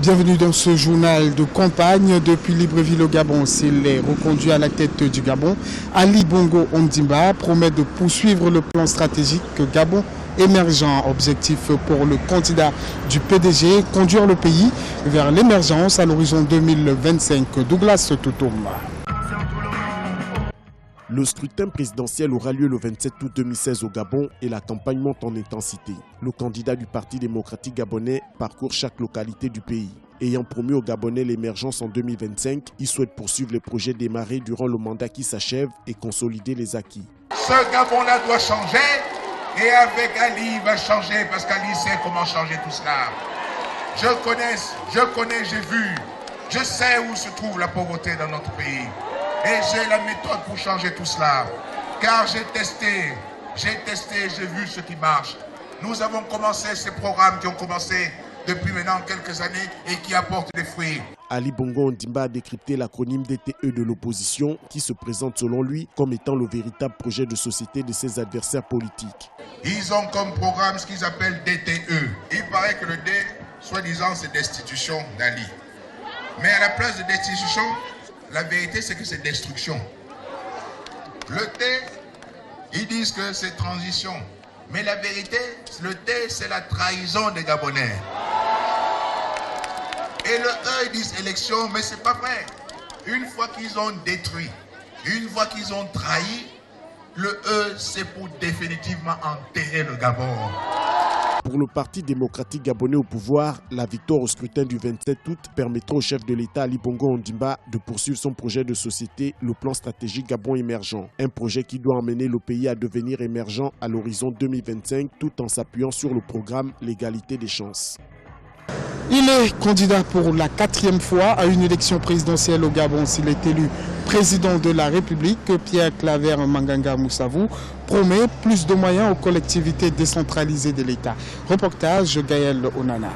Bienvenue dans ce journal de campagne depuis Libreville au Gabon. S'il est reconduit à la tête du Gabon, Ali Bongo Ondimba promet de poursuivre le plan stratégique Gabon émergent. Objectif pour le candidat du PDG, conduire le pays vers l'émergence à l'horizon 2025. Douglas Toutoum. Le scrutin présidentiel aura lieu le 27 août 2016 au Gabon et la campagne monte en intensité. Le candidat du Parti démocratique gabonais parcourt chaque localité du pays. Ayant promis aux Gabonais l'émergence en 2025, il souhaite poursuivre les projets démarrés durant le mandat qui s'achève et consolider les acquis. Ce Gabon-là doit changer et avec Ali, il va changer parce qu'Ali sait comment changer tout cela. Je connais, j'ai vu, je sais où se trouve la pauvreté dans notre pays. Et j'ai la méthode pour changer tout cela. Car j'ai testé, j'ai vu ce qui marche. Nous avons commencé ces programmes qui ont commencé depuis maintenant quelques années et qui apportent des fruits. Ali Bongo Ondimba a décrypté l'acronyme DTE de l'opposition qui se présente selon lui comme étant le véritable projet de société de ses adversaires politiques. Ils ont comme programme ce qu'ils appellent DTE. Il paraît que le D, soi-disant, c'est destitution d'Ali. Mais à la place de destitution, la vérité, c'est que c'est destruction. Le T, ils disent que c'est transition. Mais la vérité, le T, c'est la trahison des Gabonais. Et le E, ils disent élection, mais c'est pas vrai. Une fois qu'ils ont détruit, une fois qu'ils ont trahi, le E, c'est pour définitivement enterrer le Gabon. Pour le Parti démocratique gabonais au pouvoir, la victoire au scrutin du 27 août permettra au chef de l'État Ali Bongo Ondimba de poursuivre son projet de société, le plan stratégique Gabon émergent. Un projet qui doit emmener le pays à devenir émergent à l'horizon 2025 tout en s'appuyant sur le programme L'égalité des chances. Il est candidat pour la 4e fois à une élection présidentielle au Gabon. S'il est élu président de la République, Pierre Claver Manganga Moussavou promet plus de moyens aux collectivités décentralisées de l'État. Reportage Gaël Onana.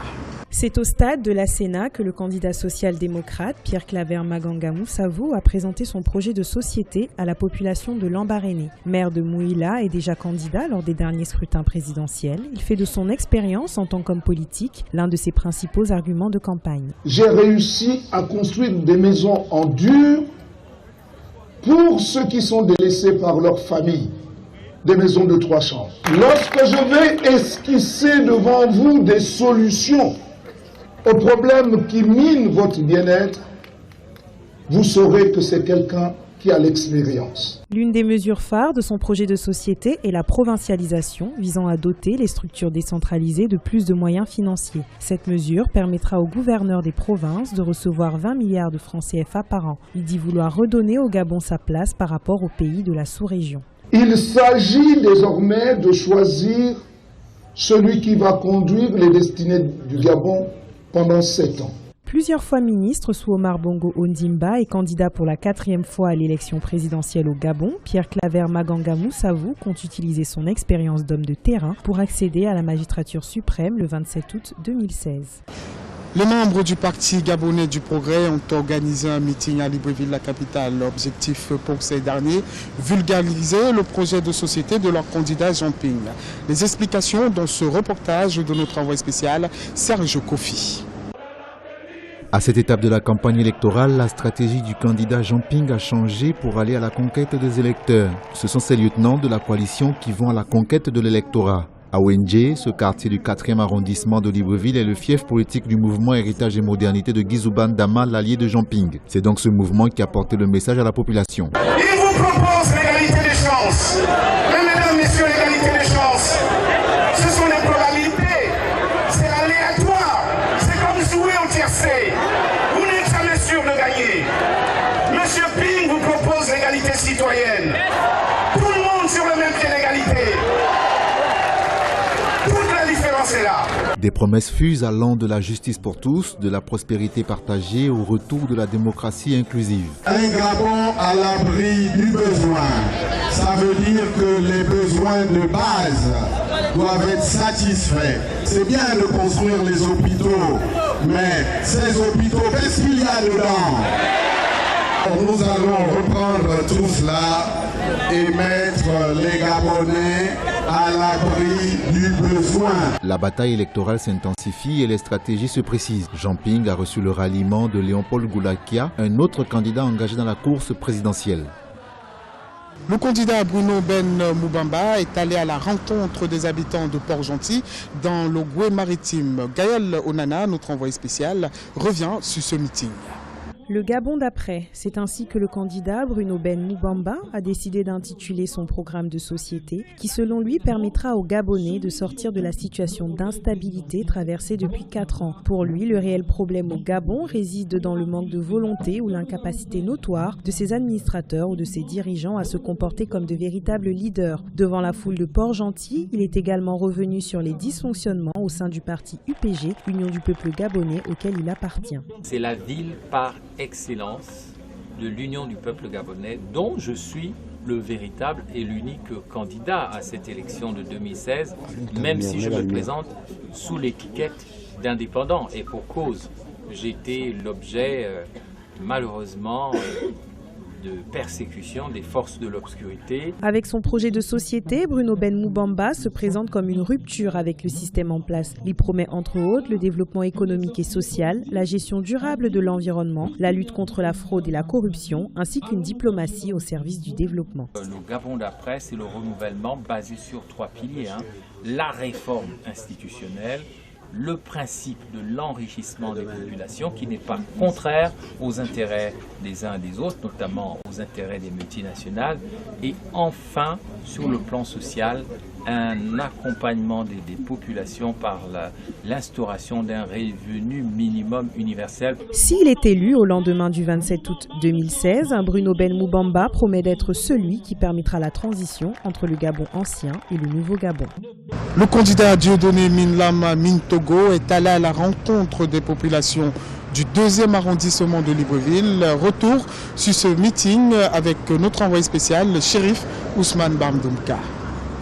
C'est au stade de la Sénat que le candidat social-démocrate Pierre Claver Manganga Moussavou a présenté son projet de société à la population de Lambaréné. Maire de Mouila et déjà candidat lors des derniers scrutins présidentiels, il fait de son expérience en tant qu'homme politique l'un de ses principaux arguments de campagne. J'ai réussi à construire des maisons en dur pour ceux qui sont délaissés par leur famille. Des maisons de 3 chambres. Lorsque je vais esquisser devant vous des solutions aux problèmes qui minent votre bien-être, vous saurez que c'est quelqu'un qui a l'expérience. L'une des mesures phares de son projet de société est la provincialisation, visant à doter les structures décentralisées de plus de moyens financiers. Cette mesure permettra aux gouverneurs des provinces de recevoir 20 milliards de francs CFA par an. Il dit vouloir redonner au Gabon sa place par rapport aux pays de la sous-région. Il s'agit désormais de choisir celui qui va conduire les destinées du Gabon pendant 7 ans. Plusieurs fois ministre sous Omar Bongo Ondimba et candidat pour la 4e fois à l'élection présidentielle au Gabon, Pierre Claver Manganga Moussavou compte utiliser son expérience d'homme de terrain pour accéder à la magistrature suprême le 27 août 2016. Les membres du Parti gabonais du Progrès ont organisé un meeting à Libreville, la capitale. L'objectif pour ces derniers, vulgariser le projet de société de leur candidat Jean Ping. Les explications dans ce reportage de notre envoyé spécial, Serge Kofi. À cette étape de la campagne électorale, la stratégie du candidat Jean Ping a changé pour aller à la conquête des électeurs. Ce sont ces lieutenants de la coalition qui vont à la conquête de l'électorat. À Wenje, ce quartier du 4e arrondissement de Libreville est le fief politique du mouvement Héritage et Modernité de Guizouban Dama, l'allié de Jean Ping. C'est donc ce mouvement qui a porté le message à la population. Il vous propose l'égalité des chances. Mais mesdames, messieurs, l'égalité des chances, ce sont les probabilités. C'est aléatoire. C'est comme jouer au tiercé. Vous n'êtes jamais sûr de gagner. Monsieur Ping vous propose l'égalité citoyenne. Tout le monde sur le même pied d'égalité. Des promesses fusent allant de la justice pour tous, de la prospérité partagée au retour de la démocratie inclusive. Un Gabon à l'abri du besoin, ça veut dire que les besoins de base doivent être satisfaits. C'est bien de construire les hôpitaux, mais ces hôpitaux, qu'est-ce qu'il y a dedans? Nous allons reprendre tout cela et mettre les Gabonais à l'abri du besoin. La bataille électorale s'intensifie et les stratégies se précisent. Jean Ping a reçu le ralliement de Léopold Goulakia, un autre candidat engagé dans la course présidentielle. Le candidat Bruno Ben Moubamba est allé à la rencontre des habitants de Port-Gentil dans le Goué-Maritime. Gaël Onana, notre envoyé spécial, revient sur ce meeting. Le Gabon d'après, c'est ainsi que le candidat Bruno Ben Moubamba a décidé d'intituler son programme de société qui selon lui permettra aux Gabonais de sortir de la situation d'instabilité traversée depuis 4 ans. Pour lui, le réel problème au Gabon réside dans le manque de volonté ou l'incapacité notoire de ses administrateurs ou de ses dirigeants à se comporter comme de véritables leaders. Devant la foule de Port-Gentil, il est également revenu sur les dysfonctionnements au sein du parti UPG, Union du peuple gabonais, auquel il appartient. C'est la ville par excellence de l'Union du peuple gabonais dont je suis le véritable et l'unique candidat à cette élection de 2016, même si je me présente sous l'étiquette d'indépendant. Et pour cause, j'ai été l'objet malheureusement de persécution des forces de l'obscurité. Avec son projet de société, Bruno Ben Moubamba se présente comme une rupture avec le système en place. Il promet entre autres le développement économique et social, la gestion durable de l'environnement, la lutte contre la fraude et la corruption, ainsi qu'une diplomatie au service du développement. Le Gabon d'après, c'est le renouvellement basé sur 3 piliers. La réforme institutionnelle, le principe de l'enrichissement des populations qui n'est pas contraire aux intérêts des uns et des autres, notamment aux intérêts des multinationales, et enfin, sur le plan social, un accompagnement des populations par l'instauration d'un revenu minimum universel. S'il est élu au lendemain du 27 août 2016, Bruno Ben Moubamba promet d'être celui qui permettra la transition entre le Gabon ancien et le nouveau Gabon. Le candidat Dieudonné Minlama Mintogo est allé à la rencontre des populations du 2e arrondissement de Libreville. Retour sur ce meeting avec notre envoyé spécial, le shérif Ousmane Bamdoumka.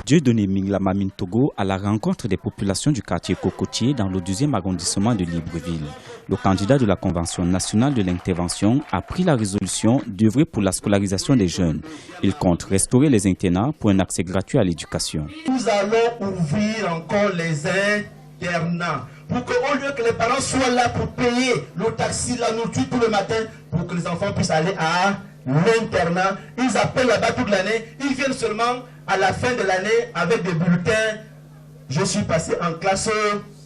Dieudonné Minlama Mintogo à la rencontre des populations du quartier Cocotier dans le 2e arrondissement de Libreville. Le candidat de la Convention nationale de l'intervention a pris la résolution d'œuvrer pour la scolarisation des jeunes. Il compte restaurer les internats pour un accès gratuit à l'éducation. Nous allons ouvrir encore les internats pour qu'au lieu que les parents soient là pour payer le taxi, la nourriture tout le matin, pour que les enfants puissent aller à l'internat. Ils appellent là-bas toute l'année, ils viennent seulement à la fin de l'année avec des bulletins. Je suis passé en classe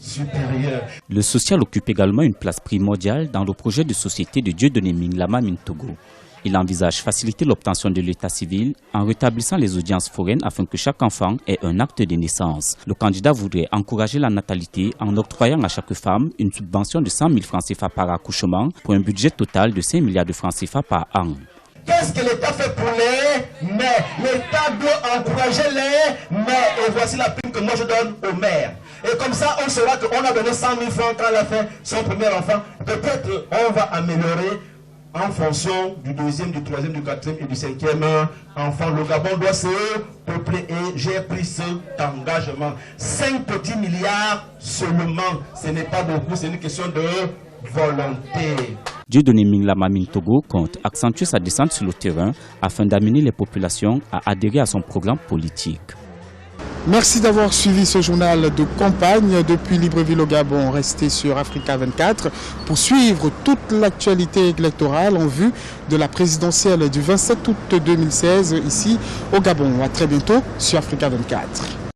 supérieure. Le social occupe également une place primordiale dans le projet de société de Dieudonné Minlama Mintogo. Il envisage faciliter l'obtention de l'état civil en rétablissant les audiences foraines afin que chaque enfant ait un acte de naissance. Le candidat voudrait encourager la natalité en octroyant à chaque femme une subvention de 100 000 francs CFA par accouchement pour un budget total de 5 milliards de francs CFA par an. Qu'est-ce que l'État fait pour les mères? L'État doit encourager les mères. Et voici la prime que moi je donne aux mères. Et comme ça, on saura qu'on a donné 100 000 francs quand elle a fait son premier enfant. Peut-être on va améliorer en fonction du 2e, du 3e, du 4e et du 5e enfant. Le Gabon doit se peupler et j'ai pris cet engagement. 5 petits milliards seulement. Ce n'est pas beaucoup, c'est une question de volonté. Dieudonné Minlama Mintogo compte accentuer sa descente sur le terrain afin d'amener les populations à adhérer à son programme politique. Merci d'avoir suivi ce journal de campagne depuis Libreville au Gabon. Restez sur Africa 24 pour suivre toute l'actualité électorale en vue de la présidentielle du 27 août 2016 ici au Gabon. À très bientôt sur Africa 24.